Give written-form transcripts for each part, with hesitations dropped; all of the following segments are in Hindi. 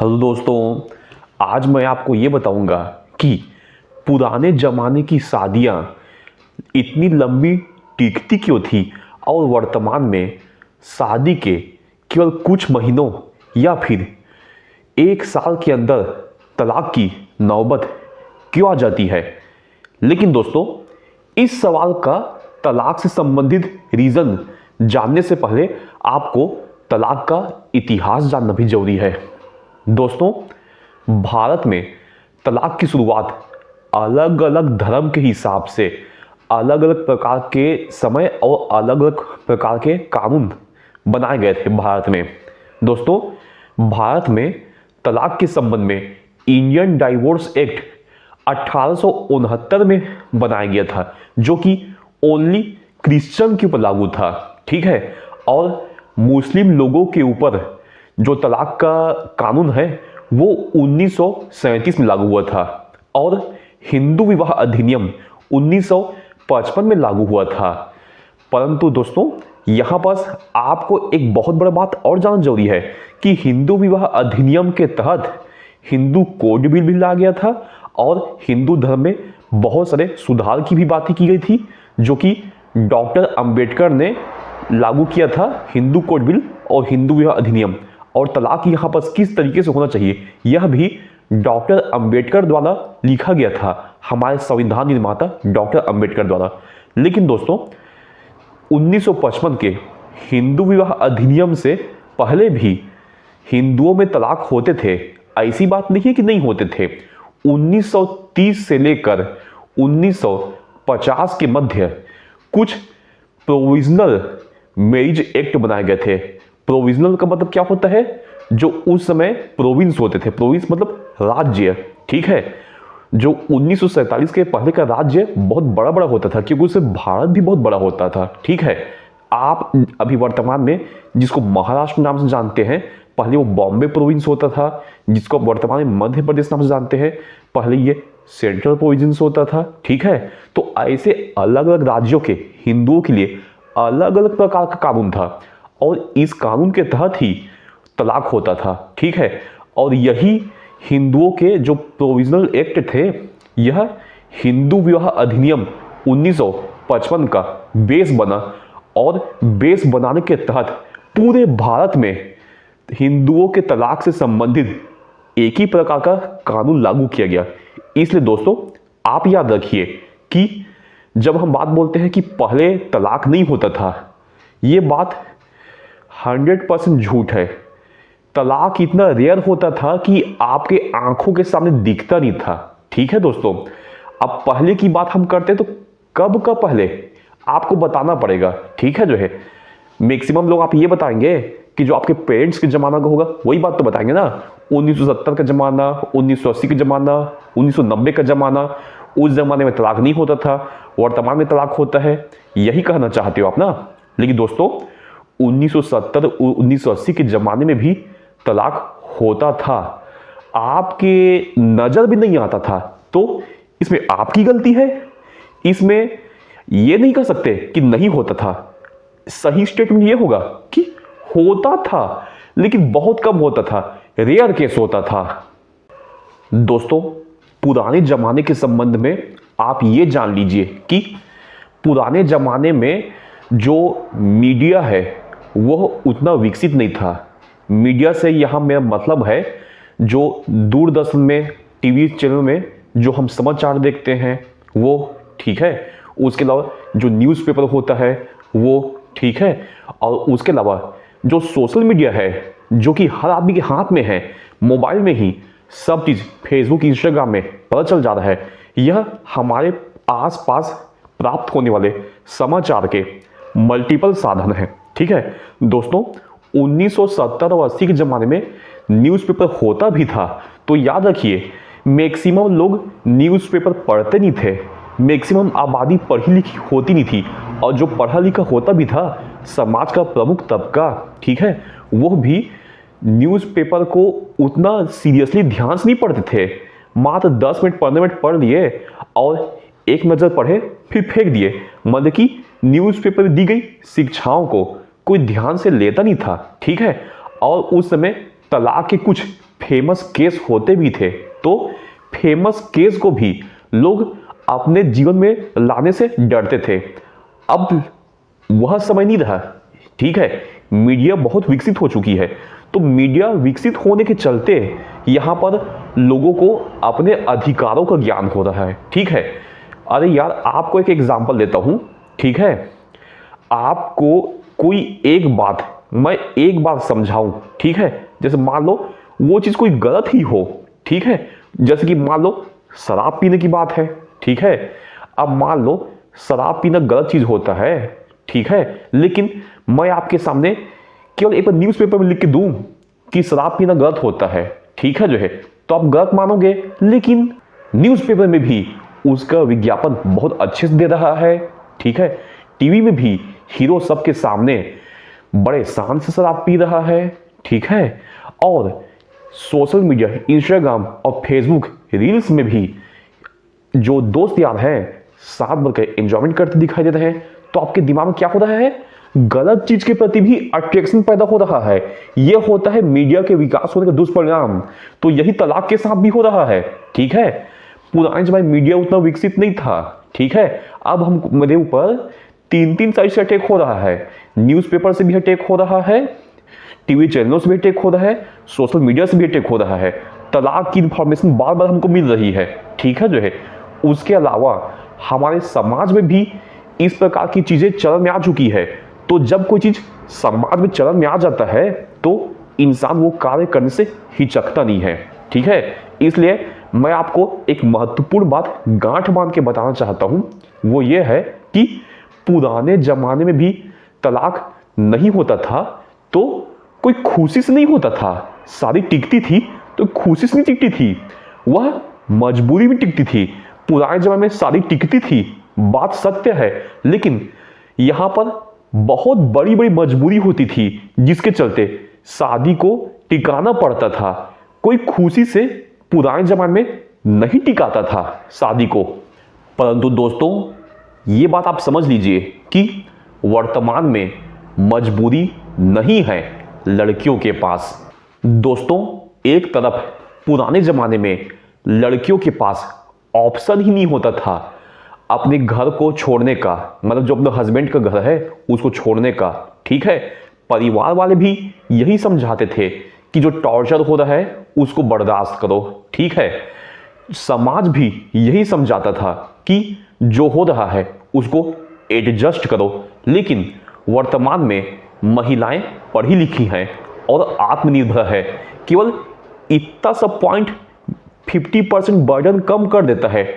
हेलो दोस्तों, आज मैं आपको ये बताऊंगा कि पुराने ज़माने की शादियाँ इतनी लंबी टिकती क्यों थी और वर्तमान में शादी के केवल कुछ महीनों या फिर एक साल के अंदर तलाक की नौबत क्यों आ जाती है। लेकिन दोस्तों, इस सवाल का तलाक से संबंधित रीज़न जानने से पहले आपको तलाक का इतिहास जानना भी जरूरी है। दोस्तों, भारत में तलाक की शुरुआत अलग अलग धर्म के हिसाब से अलग अलग प्रकार के समय और अलग अलग प्रकार के कानून बनाए गए थे भारत में। दोस्तों, भारत में तलाक के संबंध में इंडियन डाइवोर्स एक्ट 1869 में बनाया गया था, जो कि ओनली क्रिश्चियन के ऊपर लागू था। ठीक है, और मुस्लिम लोगों के ऊपर जो तलाक का कानून है वो 1937 में लागू हुआ था और हिंदू विवाह अधिनियम 1955 में लागू हुआ था। परंतु दोस्तों, यहाँ पर आपको एक बहुत बड़ा बात और जानना जरूरी है कि हिंदू विवाह अधिनियम के तहत हिंदू कोड बिल भी लाया गया था और हिंदू धर्म में बहुत सारे सुधार की भी बातें की गई थी, जो कि डॉक्टर अंबेडकर ने लागू किया था हिंदू कोड बिल और हिंदू विवाह अधिनियम। और तलाक यहाँ पर किस तरीके से होना चाहिए यह भी डॉक्टर अंबेडकर द्वारा लिखा गया था, हमारे संविधान निर्माता डॉक्टर अंबेडकर द्वारा। लेकिन दोस्तों, 1955 के हिंदू विवाह अधिनियम से पहले भी हिंदुओं में तलाक होते थे, ऐसी बात नहीं है कि नहीं होते थे। 1930 से लेकर 1950 के मध्य कुछ प्रोविजनल मैरिज एक्ट बनाए गए थे। प्रोविजनल का मतलब क्या होता है? जो उस समय प्रोविंस होते थे, प्रोविंस मतलब राज्य। ठीक है, जो 1947 के पहले का राज्य बहुत बड़ा बड़ा होता था, क्योंकि उससे भारत भी बहुत बड़ा होता था। ठीक है, आप अभी वर्तमान में जिसको महाराष्ट्र नाम से जानते हैं, पहले वो बॉम्बे प्रोविंस होता था, जिसको वर्तमान में मध्य प्रदेश नाम से जानते हैं, पहले ये सेंट्रल प्रोविंस होता था। ठीक है, तो ऐसे अलग अलग राज्यों के हिंदुओं के लिए अलग अलग प्रकार का कानून था और इस कानून के तहत ही तलाक होता था। ठीक है, और यही हिंदुओं के जो प्रोविजनल एक्ट थे, यह हिंदू विवाह अधिनियम 1955 का बेस बना और बेस बनाने के तहत पूरे भारत में हिंदुओं के तलाक से संबंधित एक ही प्रकार का कानून लागू किया गया। इसलिए दोस्तों, आप याद रखिए कि जब हम बात बोलते हैं कि पहले तलाक नहीं होता था, ये बात 100% झूठ है। तलाक इतना रेयर होता था कि आपके आंखों के सामने दिखता नहीं था। ठीक है दोस्तों, अब पहले की बात हम करते हैं तो कब का पहले आपको बताना पड़ेगा। ठीक है, जो है मैक्सिमम लोग आप ये बताएंगे कि जो आपके पेरेंट्स के जमाना का होगा वही बात तो बताएंगे ना। 1970 का जमाना, 1980 का जमाना, 1990 का जमाना, उस जमाने में तलाक नहीं होता था, वर्तमान में तलाक होता है, यही कहना चाहते हो आप ना। लेकिन दोस्तों, 1970 1980 के ज़माने में भी तलाक होता था, आपके नज़र भी नहीं आता था। तो इसमें आपकी गलती है, इसमें ये नहीं कह सकते कि नहीं होता था। सही स्टेटमेंट ये होगा कि होता था, लेकिन बहुत कम होता था, रेयर केस होता था। दोस्तों, पुराने ज़माने के संबंध में आप ये जान लीजिए कि पुराने ज़माने में जो मीडिया है वह उतना विकसित नहीं था। मीडिया से यहाँ मेरा मतलब है जो दूरदर्शन में, टीवी चैनल में जो हम समाचार देखते हैं वो ठीक है, उसके अलावा जो न्यूज़पेपर होता है वो ठीक है, और उसके अलावा जो सोशल मीडिया है जो कि हर आदमी के हाथ में है, मोबाइल में ही सब चीज़ फेसबुक इंस्टाग्राम में पता चल जा रहा है। यह हमारे आसपास प्राप्त होने वाले समाचार के मल्टीपल साधन हैं। ठीक है दोस्तों, 1970 और 80 के ज़माने में न्यूज़पेपर होता भी था, तो याद रखिए मैक्सिमम लोग न्यूज़पेपर पढ़ते नहीं थे, मैक्सिमम आबादी पढ़ी लिखी होती नहीं थी, और जो पढ़ा लिखा होता भी था समाज का प्रमुख तबका, ठीक है, वो भी न्यूज़पेपर को उतना सीरियसली ध्यान से नहीं पढ़ते थे। मात्र 10 मिनट 15 मिनट पढ़ लिए और एक नज़र पढ़े फिर फेंक दिए। मतलब कि न्यूज़पेपर दी गई शिक्षाओं को कोई ध्यान से लेता नहीं था। ठीक है, और उस समय तलाक के कुछ फेमस केस होते भी थे तो फेमस केस को भी लोग अपने जीवन में लाने से डरते थे। अब वह समय नहीं रहा, ठीक है। मीडिया बहुत विकसित हो चुकी है, तो मीडिया विकसित होने के चलते यहां पर लोगों को अपने अधिकारों का ज्ञान हो रहा है, ठीक है। अरे यार, आपको एक एग्जांपल देता हूं, ठीक है। आपको कोई एक बात मैं एक बार समझाऊं, ठीक है। जैसे मान लो वो चीज कोई गलत ही हो, ठीक है। जैसे कि मान लो शराब पीने की बात है, ठीक है। अब मान लो शराब पीना गलत चीज होता है, ठीक है, लेकिन मैं आपके सामने केवल एक न्यूज़पेपर में लिख के दूं कि शराब पीना गलत होता है, ठीक है जो है, तो आप गलत मानोगे। लेकिन न्यूज़पेपर में भी उसका विज्ञापन बहुत अच्छे से दे रहा है, ठीक है। टीवी में भी हीरो सबके सामने बड़े शान से शराब पी रहा है, ठीक है। और सोशल मीडिया, इंस्टाग्राम और फेसबुक रील्स में भी जो दोस्त यार हैं साथ मिलकर एंजॉयमेंट करते दिखाई दे रहे हैं, तो आपके दिमाग में क्या हो रहा है, गलत चीज के प्रति भी अट्रैक्शन पैदा हो रहा है। यह होता है मीडिया के विकास होने का दुष्परिणाम। तो यही तलाक के साथ भी हो रहा है, ठीक है। पुराने जमाने में मीडिया उतना विकसित नहीं था, ठीक है। अब हम मेरे ऊपर 3 साइड से अटैक हो रहा है, न्यूज़पेपर से भी अटैक हो रहा है, टीवी चैनलों से भी अटैक हो रहा है, सोशल मीडिया से भी अटैक हो रहा है। तलाक की इंफॉर्मेशन बार बार हमको मिल रही है, ठीक है जो है। उसके अलावा हमारे समाज में भी इस प्रकार की चीजें चलन में आ चुकी है। तो जब कोई चीज समाज में चलन में आ जाता है तो इंसान वो कार्य करने से हिचकता नहीं है, ठीक है। इसलिए मैं आपको एक महत्वपूर्ण बात गांठ बांध के बताना चाहता हूं, वो ये है कि पुराने जमाने में भी तलाक नहीं होता था तो कोई खुशी से नहीं होता था। शादी टिकती थी तो खुशी से नहीं टिकती थी, वह मजबूरी में टिकती थी। पुराने जमाने में शादी टिकती थी, बात सत्य है, लेकिन यहां पर बहुत बड़ी बड़ी मजबूरी होती थी जिसके चलते शादी को टिकाना पड़ता था। कोई खुशी से पुराने जमाने में नहीं टिकाता था शादी को। परंतु दोस्तों, ये बात आप समझ लीजिए कि वर्तमान में मजबूरी नहीं है लड़कियों के पास। दोस्तों, एक तरफ पुराने जमाने में लड़कियों के पास ऑप्शन ही नहीं होता था अपने घर को छोड़ने का, मतलब जो अपने हस्बैंड का घर है उसको छोड़ने का, ठीक है। परिवार वाले भी यही समझाते थे कि जो टॉर्चर हो रहा है उसको बर्दाश्त करो, ठीक है। समाज भी यही समझाता था कि जो हो रहा है उसको एडजस्ट करो। लेकिन वर्तमान में महिलाएं पढ़ी लिखी हैं और आत्मनिर्भर है। केवल इतना सा पॉइंट 50% बर्डन कम कर देता है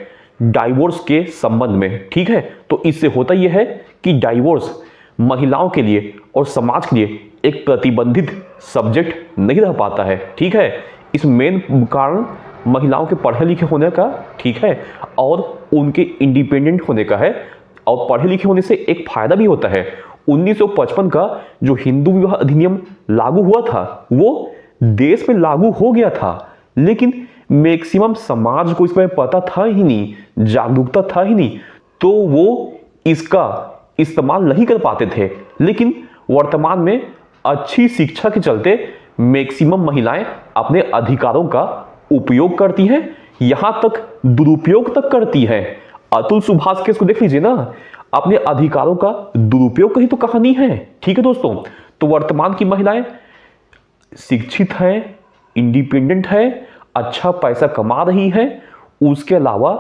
डाइवोर्स के संबंध में, ठीक है। तो इससे होता यह है कि डाइवोर्स महिलाओं के लिए और समाज के लिए एक प्रतिबंधित सब्जेक्ट नहीं रह पाता है, ठीक है। इस मेन कारण महिलाओं के पढ़े लिखे होने का, ठीक है, और उनके इंडिपेंडेंट होने का है। और पढ़े लिखे होने से एक फायदा भी होता है। 1955 का जो हिंदू विवाह अधिनियम लागू हुआ था वो देश में लागू हो गया था, लेकिन मैक्सिमम समाज को इसमें पता था ही नहीं, जागरूकता था ही नहीं, तो वो इसका इस्तेमाल नहीं कर पाते थे। लेकिन वर्तमान में अच्छी शिक्षा के चलते मैक्सिमम महिलाएं अपने अधिकारों का उपयोग करती हैं, यहां तक दुरुपयोग तक करती हैं। अतुल सुभाष केस को देख लीजिए ना, अपने अधिकारों का दुरुपयोग कहीं तो कहानी है, ठीक है दोस्तों। तो वर्तमान की महिलाएं शिक्षित हैं, इंडिपेंडेंट है, अच्छा पैसा कमा रही है। उसके अलावा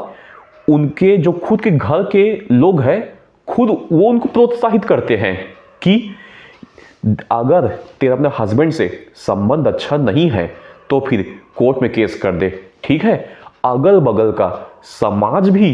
उनके जो खुद के घर के लोग हैं, खुद वो उनको प्रोत्साहित करते हैं कि अगर तेरा अपने हस्बैंड से संबंध अच्छा नहीं है तो फिर कोर्ट में केस कर दे, ठीक है। अगल बगल का समाज भी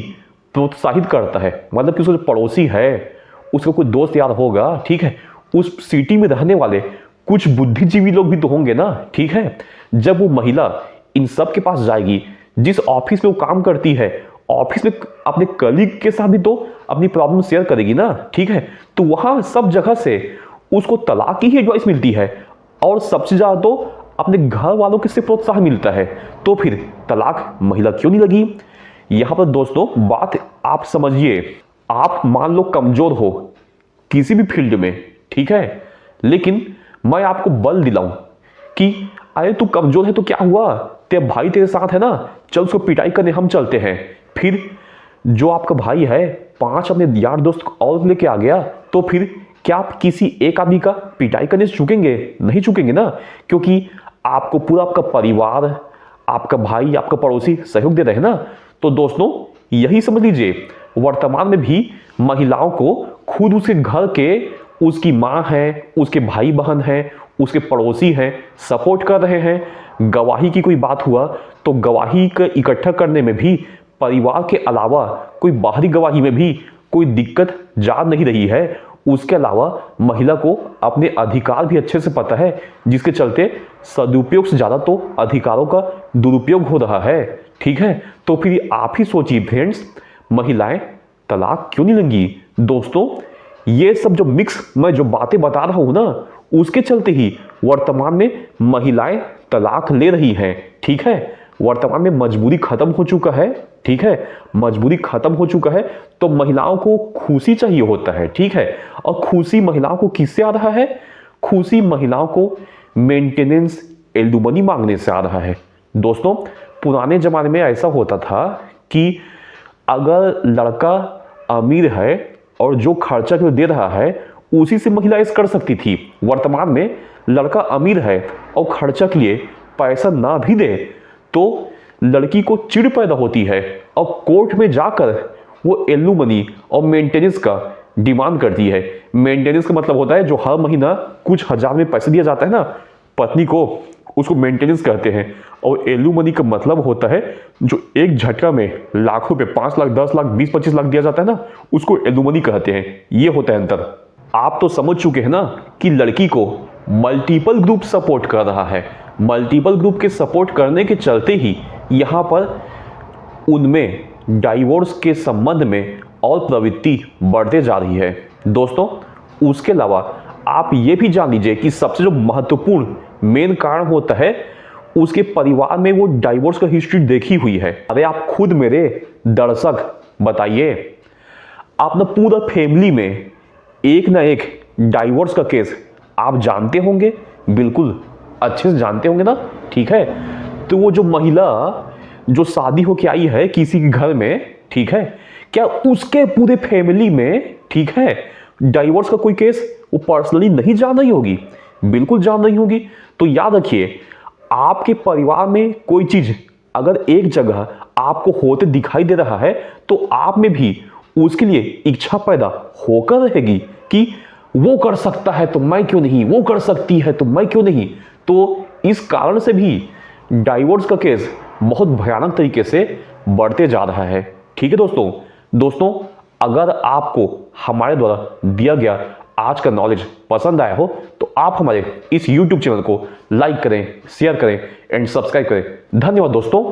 प्रोत्साहित करता है, मतलब कि उसका जो पड़ोसी है उसका कोई दोस्त यार होगा, ठीक है, उस सिटी में रहने वाले कुछ बुद्धिजीवी लोग भी तो होंगे ना, ठीक है। जब वो महिला इन सब के पास जाएगी, जिस ऑफिस में वो काम करती है, ऑफिस में अपने कलीग के साथ भी तो अपनी प्रॉब्लम शेयर करेगी ना, ठीक है। तो वहां सब जगह से उसको तलाक की ही एडवाइस मिलती है और सबसे ज्यादा तो अपने घर वालों के से प्रोत्साहन मिलता है। तो फिर तलाक महिला क्यों नहीं लगी? यहां पर दोस्तों बात आप समझिए, आप मान लो कमजोर हो किसी भी फील्ड में, ठीक है, लेकिन मैं आपको बल दिलाऊं कि अरे तू कमजोर है तो क्या हुआ, तेरा भाई तेरे साथ है ना, चल उसको पिटाई करने हम चलते हैं। फिर जो आपका भाई है 5 अपने यार दोस्त और लेके आ गया, तो फिर क्या आप किसी एक आदमी का पिटाई करने से चूकेंगे? नहीं चूकेंगे ना, क्योंकि आपको पूरा आपका परिवार, आपका भाई, आपका पड़ोसी सहयोग दे रहे हैं ना। तो दोस्तों यही समझ लीजिए, वर्तमान में भी महिलाओं को खुद उसके घर के, उसकी माँ है, उसके भाई बहन हैं, उसके पड़ोसी हैं, सपोर्ट कर रहे हैं। गवाही की कोई बात हुआ तो गवाही का इकट्ठा करने में भी परिवार के अलावा कोई बाहरी गवाही में भी कोई दिक्कत जा नहीं रही है। उसके अलावा महिला को अपने अधिकार भी अच्छे से पता है, जिसके चलते सदुपयोग से ज़्यादा तो अधिकारों का दुरुपयोग हो रहा है। ठीक है, तो फिर आप ही सोचिए फ्रेंड्स, महिलाएं तलाक क्यों नहीं लेंगी? दोस्तों ये सब जो मिक्स मैं जो बातें बता रहा हूं ना, उसके चलते ही वर्तमान में महिलाएं तलाक ले रही हैं। ठीक है, वर्तमान में मजबूरी खत्म हो चुका है। ठीक है, मजबूरी खत्म हो चुका है तो महिलाओं को खुशी चाहिए होता है। ठीक है, और खुशी महिलाओं को किससे आ रहा है? खुशी महिलाओं को मेंटेनेंस एलुमनी मांगने से आ रहा है। दोस्तों पुराने जमाने में ऐसा होता था कि अगर लड़का अमीर है और जो खर्चा क्यों दे रहा है उसी से महिला ऐसा कर सकती थी। वर्तमान में लड़का अमीर है और खर्चा के लिए पैसा ना भी दे तो लड़की को चिढ़ पैदा होती है और कोर्ट में जाकर वो एलुमनी और मेंटेनेंस का डिमांड करती है। मेंटेनेंस का मतलब होता है जो हर महीना कुछ हजार में पैसे दिया जाता है ना पत्नी को, उसको मेंटेनेंस कहते हैं। और एलुमनी का मतलब होता है जो एक झटका में लाखों पे 5 लाख 10 लाख 20-25 लाख दिया जाता है ना, उसको एलुमनी कहते हैं। ये होता है अंतर। आप तो समझ चुके हैं ना कि लड़की को मल्टीपल ग्रुप सपोर्ट कर रहा है। मल्टीपल ग्रुप के सपोर्ट करने के चलते ही यहाँ पर उनमें डाइवोर्स के संबंध में और प्रवृत्ति बढ़ते जा रही है। दोस्तों उसके अलावा आप ये भी जान लीजिए कि सबसे जो महत्वपूर्ण मेन कारण होता है, उसके परिवार में वो डाइवोर्स का हिस्ट्री देखी हुई है। अरे आप खुद मेरे दर्शक बताइए, आप ना पूरा फैमिली में एक ना एक डाइवोर्स का केस आप जानते होंगे, बिल्कुल अच्छे से जानते होंगे ना। ठीक है, तो वो जो महिला जो शादी होके आई है किसी के घर में, ठीक है, क्या उसके पूरे फैमिली में, ठीक है, डाइवोर्स का कोई केस वो पर्सनली नहीं जान रही होगी? बिल्कुल जान रही होगी। तो याद रखिए, आपके परिवार में कोई चीज अगर एक जगह आपको होते दिखाई दे रहा है तो आप में भी उसके लिए इच्छा पैदा होकर रहेगी कि वो कर सकता है तो मैं क्यों नहीं, वो कर सकती है तो मैं क्यों नहीं। तो इस कारण से भी डाइवोर्स का केस बहुत भयानक तरीके से बढ़ते जा रहा है। ठीक है दोस्तों अगर आपको हमारे द्वारा दिया गया आज का नॉलेज पसंद आया हो तो आप हमारे इस YouTube चैनल को लाइक करें, शेयर करें एंड सब्सक्राइब करें। धन्यवाद दोस्तों।